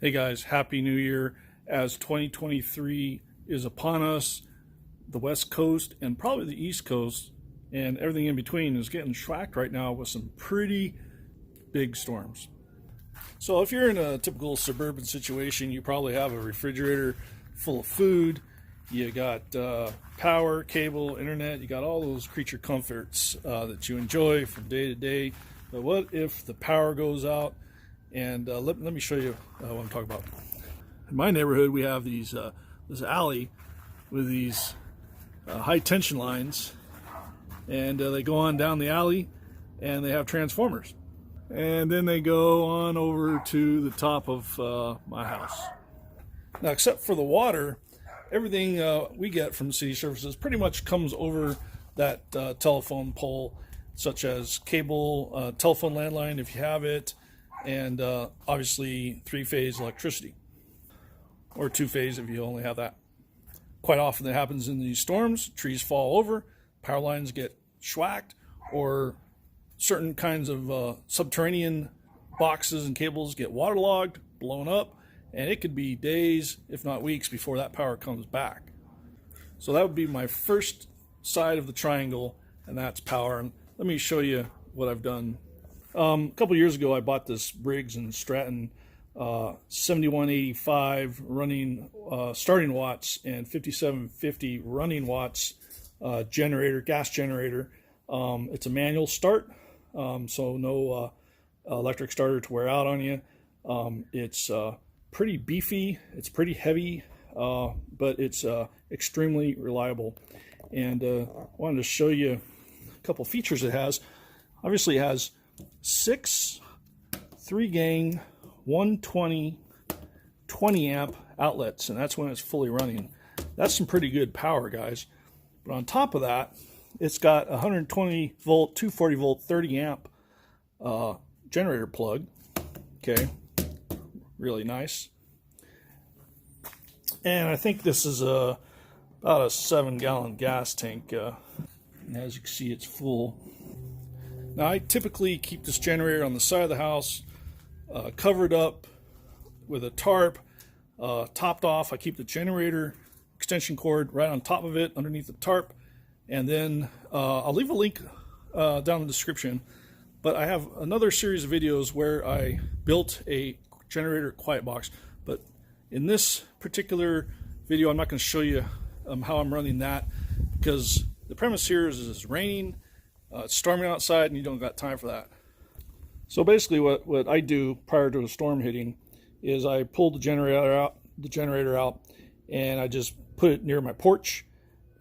Hey guys, Happy New Year. As 2023 is upon us, the West Coast and probably the East Coast and everything in between is getting schwacked right now with some pretty big storms. So if you're in a typical suburban situation, you probably have a refrigerator full of food, you got power, cable, internet, you got all those creature comforts that you enjoy from day to day. But what if the power goes out? And let me show you what I'm talking about. In my neighborhood, we have this alley with these high tension lines, and they go on down the alley, and they have transformers. And then they go on over to the top of my house. Now, except for the water, everything we get from city services pretty much comes over that telephone pole, such as cable, telephone landline if you have it, and obviously three-phase electricity, or two-phase if you only have that. Quite often that happens in these storms. Trees fall over, power lines get schwacked, or certain kinds of subterranean boxes and cables get waterlogged, blown up, and it could be days, if not weeks, before that power comes back. So that would be my first side of the triangle, and that's power. And let me show you what I've done. A couple years ago, I bought this Briggs and Stratton 7185 running starting watts and 5750 running watts generator, gas generator. It's a manual start, so no electric starter to wear out on you. It's pretty beefy, it's pretty heavy, but it's extremely reliable. And I wanted to show you a couple features it has. Obviously, it has 6 3-gang 120 20 amp outlets, and that's when it's fully running. That's some pretty good power, guys. But on top of that, it's got 120 volt 240 volt 30 amp generator plug. Okay, really nice. And I think this is about a 7-gallon gas tank. As you can see, it's full. Now, I typically keep this generator on the side of the house, covered up with a tarp, topped off. I keep the generator extension cord right on top of it, underneath the tarp, and then I'll leave a link down in the description. But I have another series of videos where I built a generator quiet box. But in this particular video, I'm not going to show you how I'm running that, because the premise here is it's raining. It's storming outside, and you don't got time for that. So basically, what I do prior to a storm hitting is I pull the generator out, and I just put it near my porch,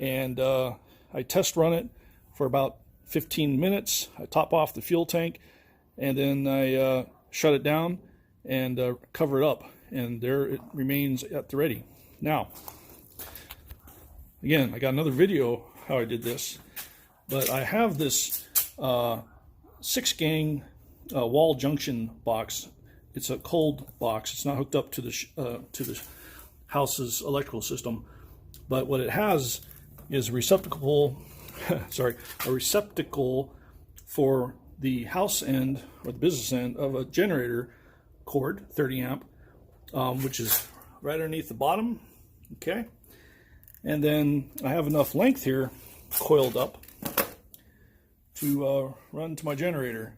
and I test run it for about 15 minutes. I top off the fuel tank, and then I shut it down and cover it up, and there it remains at the ready. Now, again, I got another video how I did this. But I have this 6-gang wall junction box. It's a cold box. It's not hooked up to the house's electrical system. But what it has is a receptacle, a receptacle for the house end or the business end of a generator cord, 30 amp, which is right underneath the bottom. Okay, and then I have enough length here, coiled up, to run to my generator.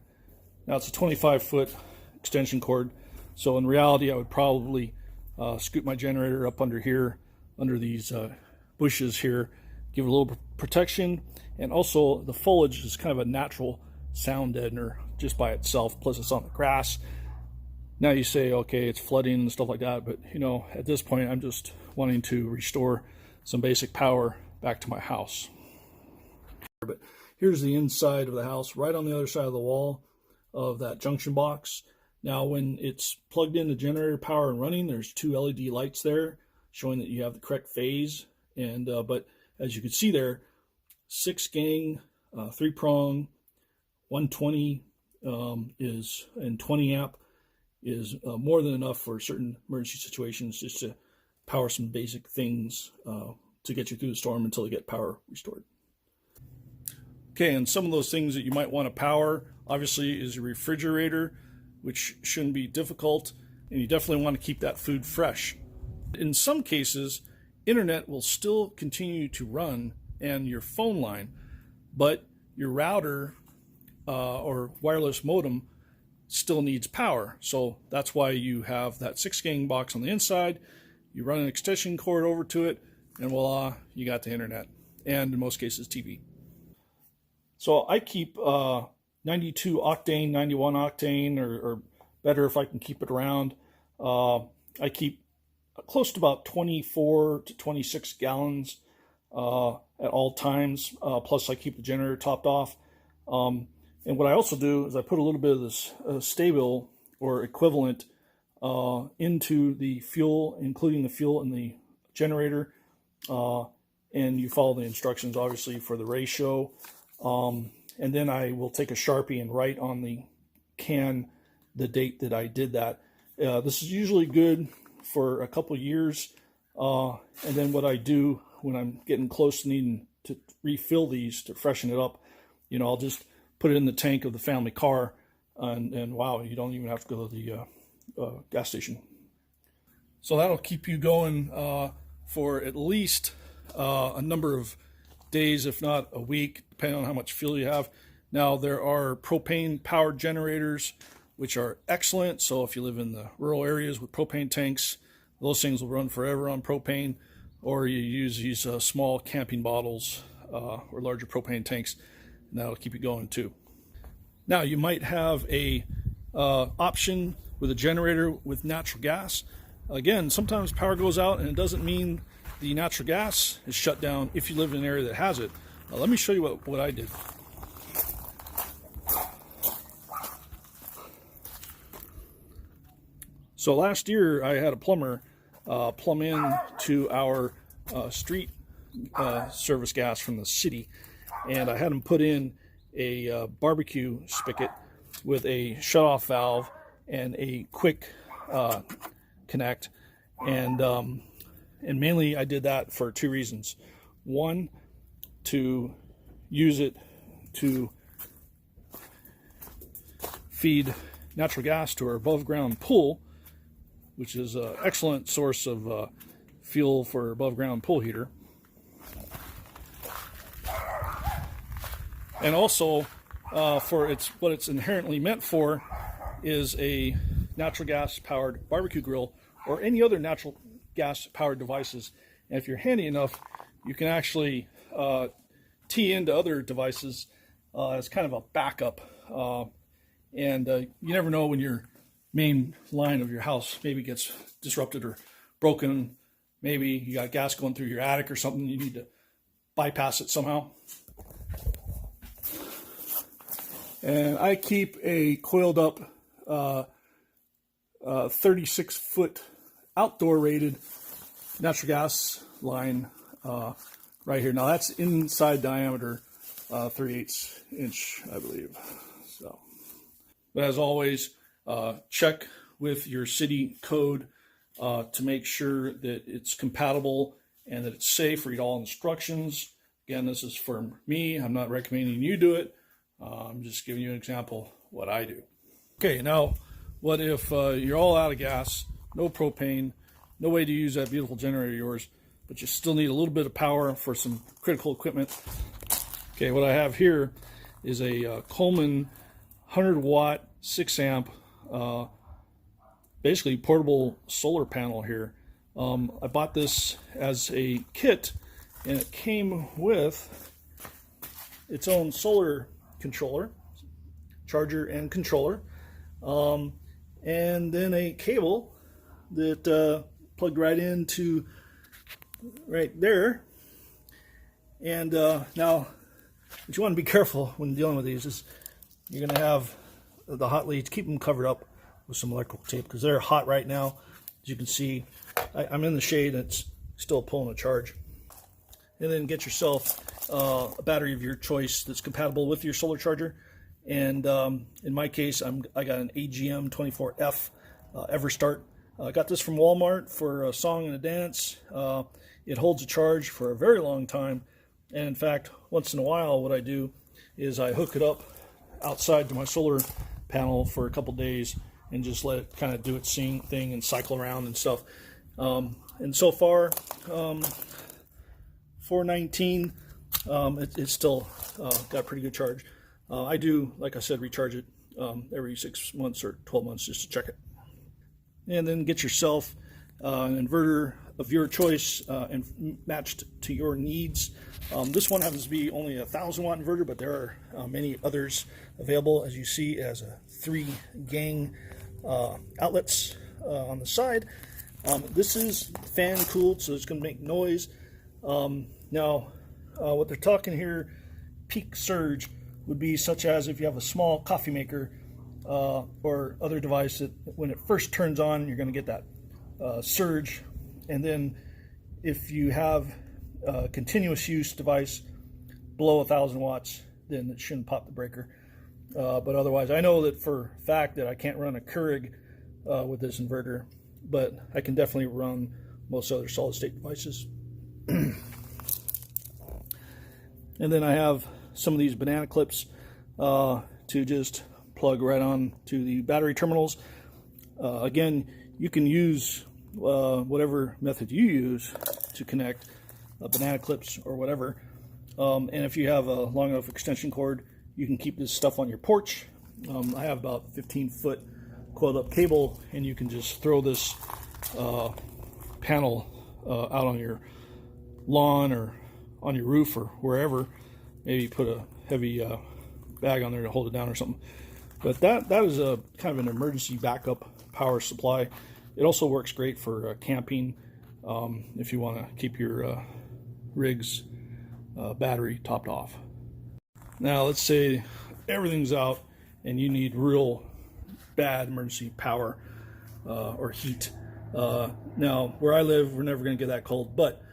Now, it's a 25-foot extension cord, so in reality I would probably scoot my generator up under here, under these bushes here, give it a little protection. And also the foliage is kind of a natural sound deadener just by itself, plus it's on the grass. Now you say, okay, it's flooding and stuff like that, but you know, at this point I'm just wanting to restore some basic power back to my house. But here's the inside of the house, right on the other side of the wall of that junction box. Now, when it's plugged into generator power and running, there's 2 LED lights there showing that you have the correct phase. And but as you can see there, 6-gang, 3-prong, 120 is, and 20 amp is more than enough for certain emergency situations, just to power some basic things to get you through the storm until you get power restored. Okay, and some of those things that you might want to power, obviously, is a refrigerator, which shouldn't be difficult. and you definitely want to keep that food fresh. In some cases, internet will still continue to run and your phone line, but your router or wireless modem still needs power. So that's why you have that 6-gang box on the inside. You run an extension cord over to it, and voila, you got the internet, and in most cases TV. So I keep 92 octane, 91 octane, or better if I can keep it around. I keep close to about 24 to 26 gallons at all times. Plus I keep the generator topped off. And what I also do is I put a little bit of this stable or equivalent into the fuel, including the fuel in the generator. And you follow the instructions, obviously, for the ratio. And then I will take a Sharpie and write on the can the date that I did that. This is usually good for a couple years. And then what I do when I'm getting close to needing to refill these to freshen it up, I'll just put it in the tank of the family car, and wow, you don't even have to go to the gas station. So that'll keep you going for at least a number of days, if not a week, depending on how much fuel you have. Now, there are propane powered generators, which are excellent. So if you live in the rural areas with propane tanks, those things will run forever on propane. Or you use these small camping bottles or larger propane tanks, and that'll keep you going too. Now, you might have a option with a generator with natural gas. Again, sometimes power goes out, and it doesn't mean the natural gas is shut down if you live in an area that has it. Let me show you what I did. So last year, I had a plumber plumb in to our street service gas from the city, and I had him put in a barbecue spigot with a shutoff valve and a quick connect, and mainly I did that for two reasons. One, to use it to feed natural gas to our above ground pool, which is an excellent source of fuel for above ground pool heater. And also for what it's inherently meant for is a natural gas powered barbecue grill or any other natural gas powered devices. And if you're handy enough, you can actually tee into other devices as kind of a backup. And you never know when your main line of your house maybe gets disrupted or broken. Maybe you got gas going through your attic or something. You need to bypass it somehow. And I keep a coiled up 36-foot outdoor rated natural gas line right here. Now that's inside diameter, 3/8 inch, I believe. So, but as always, check with your city code to make sure that it's compatible and that it's safe. Read all instructions. Again, this is for me. I'm not recommending you do it. I'm just giving you an example what I do. Okay, now what if you're all out of gas, no propane, no way to use that beautiful generator of yours, but you still need a little bit of power for some critical equipment? Okay, what I have here is a Coleman 100-watt, 6-amp, basically portable solar panel here. I bought this as a kit, and it came with its own solar controller, charger and controller, and then a cable that plugged right into right there. And now, what you want to be careful when dealing with these is you're going to have the hot leads, keep them covered up with some electrical tape because they're hot right now. As you can see, I'm in the shade and it's still pulling a charge. And then get yourself a battery of your choice that's compatible with your solar charger. And in my case, I got an AGM 24F EverStart. I got this from Walmart for a song and a dance. It holds a charge for a very long time. And in fact, once in a while, what I do is I hook it up outside to my solar panel for a couple days, and just let it kind of do its thing and cycle around and stuff. And so far, 419, it's still got a pretty good charge. I do, like I said, recharge it every 6 months or 12 months just to check it. And then get yourself an inverter of your choice and matched to your needs. This one happens to be only a 1,000-watt inverter, but there are many others available, as you see, as a 3 gang outlets on the side. This is fan cooled, so it's going to make noise. Now, what they're talking here, peak surge, would be such as if you have a small coffee maker or other device that when it first turns on, you're going to get that surge. And then if you have a continuous use device below 1,000 watts, then it shouldn't pop the breaker. But otherwise, I know that for a fact that I can't run a Keurig with this inverter, but I can definitely run most other solid state devices. And then I have some of these banana clips to just plug right on to the battery terminals. Again, you can use whatever method you use to connect banana clips or whatever. And if you have a long enough extension cord, you can keep this stuff on your porch. I have about 15-foot coiled up cable, and you can just throw this panel out on your lawn or on your roof or wherever. Maybe put a heavy bag on there to hold it down or something. But that is a kind of an emergency backup power supply. It also works great for camping if you want to keep your rig's battery topped off. Now let's say everything's out and you need real bad emergency power or heat. Now where I live, we're never going to get that cold, but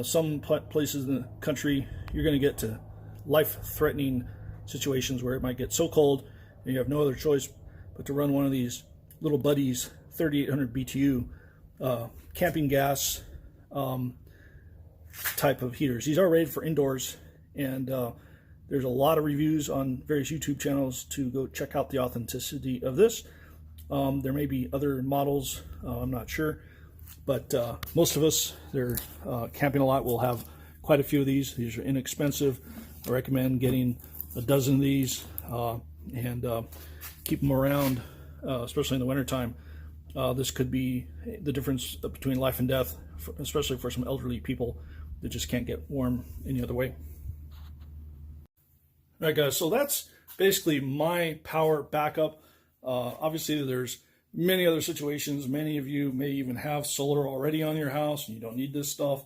some places in the country, you're going to get to life-threatening situations where it might get so cold and you have no other choice but to run one of these little buddies 3800 BTU camping gas type of heaters. These are rated for indoors, and there's a lot of reviews on various YouTube channels to go check out the authenticity of this. There may be other models, I'm not sure, but most of us, they're camping a lot, will have quite a few of these. These are inexpensive. I recommend getting a dozen of these and keep them around, especially in the wintertime. This could be the difference between life and death, especially for some elderly people that just can't get warm any other way. All right, guys, so that's basically my power backup. Obviously, there's many other situations. Many of you may even have solar already on your house and you don't need this stuff.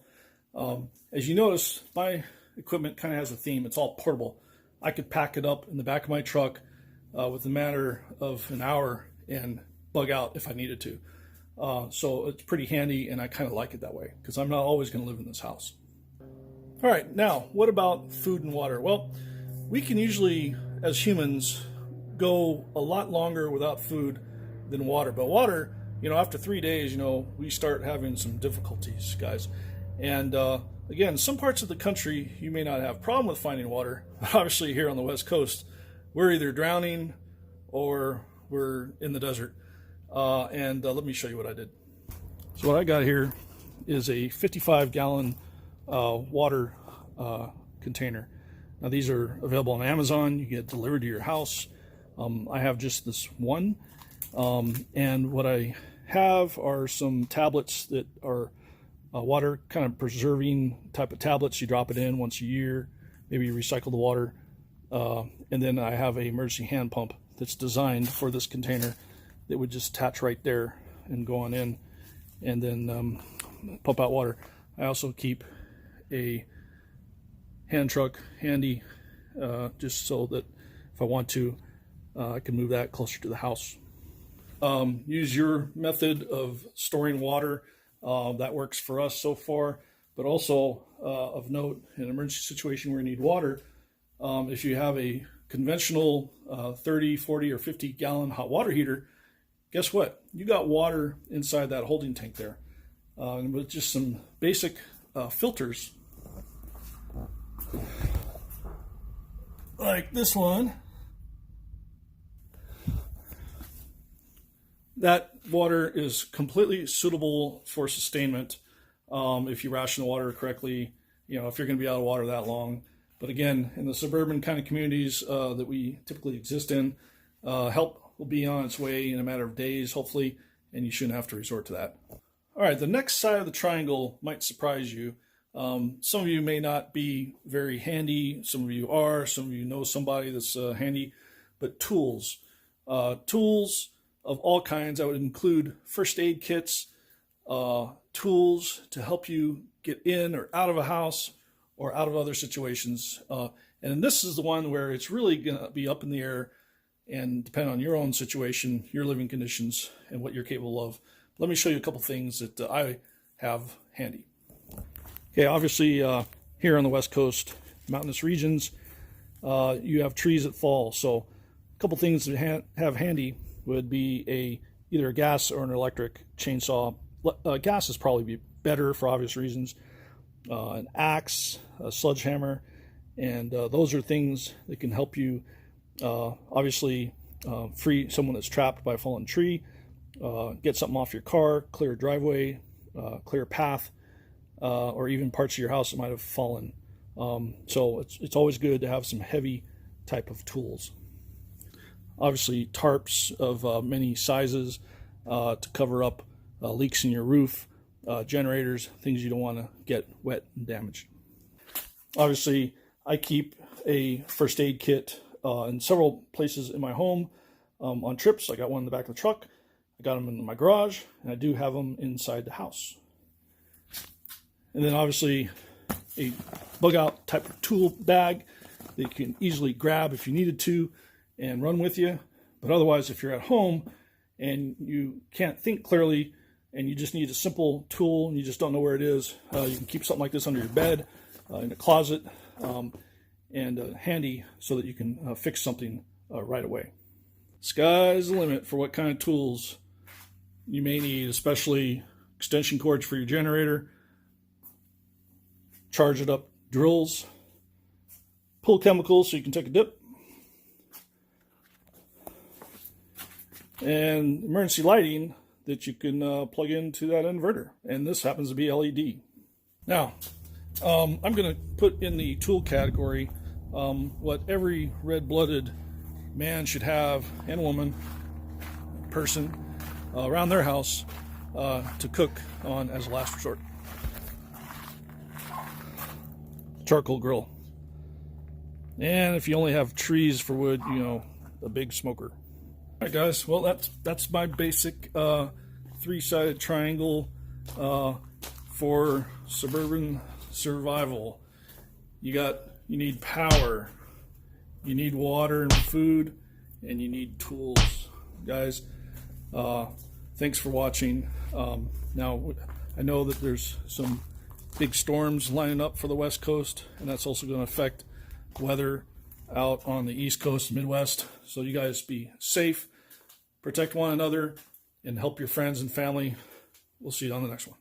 As you notice, my equipment kind of has a theme. It's all portable. I could pack it up in the back of my truck with a matter of an hour and bug out if I needed to. So it's pretty handy, and I kind of like it that way because I'm not always going to live in this house. All right, now what about food and water? Well, we can usually, as humans, go a lot longer without food than water. But water, after 3 days, we start having some difficulties, guys. And again, some parts of the country, you may not have a problem with finding water. But obviously here on the West Coast, we're either drowning or we're in the desert. Let me show you what I did. So what I got here is a 55-gallon water container. Now these are available on Amazon. You get delivered to your house. I have just this one. And what I have are some tablets that are water kind of preserving type of tablets. You drop it in once a year, maybe you recycle the water. And then I have a emergency hand pump that's designed for this container that would just attach right there and go on in and then pump out water. I also keep a hand truck handy just so that if I want to, I can move that closer to the house. Use your method of storing water. That works for us so far, but also of note, in an emergency situation where you need water, if you have a conventional 30, 40, or 50-gallon hot water heater, guess what? You got water inside that holding tank there. And with just some basic filters, like this one, that water is completely suitable for sustainment if you ration the water correctly, you know, if you're going to be out of water that long. But again, in the suburban kind of communities that we typically exist in, help will be on its way in a matter of days, hopefully, and you shouldn't have to resort to that. All right, the next side of the triangle might surprise you. Some of you may not be very handy. Some of you are. Some of you know somebody that's handy. But tools. Tools of all kinds. I would include first aid kits, tools to help you get in or out of a house or out of other situations. And this is the one where it's really going to be up in the air and depend on your own situation, your living conditions, and what you're capable of. Let me show you a couple things that I have handy. Okay, obviously here on the West Coast, mountainous regions, you have trees that fall. So a couple things to have handy would be either a gas or an electric chainsaw. Gas is probably be better for obvious reasons. An axe, a sledgehammer, and those are things that can help you obviously free someone that's trapped by a fallen tree, get something off your car, clear a driveway, clear a path, or even parts of your house that might have fallen. So it's always good to have some heavy type of tools. Obviously tarps of many sizes to cover up leaks in your roof, generators, things you don't want to get wet and damaged. Obviously I keep a first aid kit in several places in my home. On trips, I got one in the back of the truck, I got them in my garage, and I do have them inside the house. And then obviously a bug out type of tool bag that you can easily grab if you needed to and run with you. But otherwise, if you're at home and you can't think clearly and you just need a simple tool and you just don't know where it is, you can keep something like this under your bed, in a closet, and handy so that you can fix something right away. Sky's the limit for what kind of tools you may need, especially extension cords for your generator, charge it up drills, pull chemicals so you can take a dip, and emergency lighting that you can plug into that inverter. And this happens to be LED. Now, I'm going to put in the tool category what every red-blooded man should have, and woman, person, around their house to cook on as a last resort. Charcoal grill. And if you only have trees for wood, you know, a big smoker. All right, guys, well, that's my basic three-sided triangle for suburban survival. You need power, you need water and food, and you need tools. Guys, thanks for watching. Now, I know that there's some big storms lining up for the West Coast, and that's also going to affect weather out on the East Coast, Midwest. So you guys be safe, protect one another, and help your friends and family. We'll see you on the next one.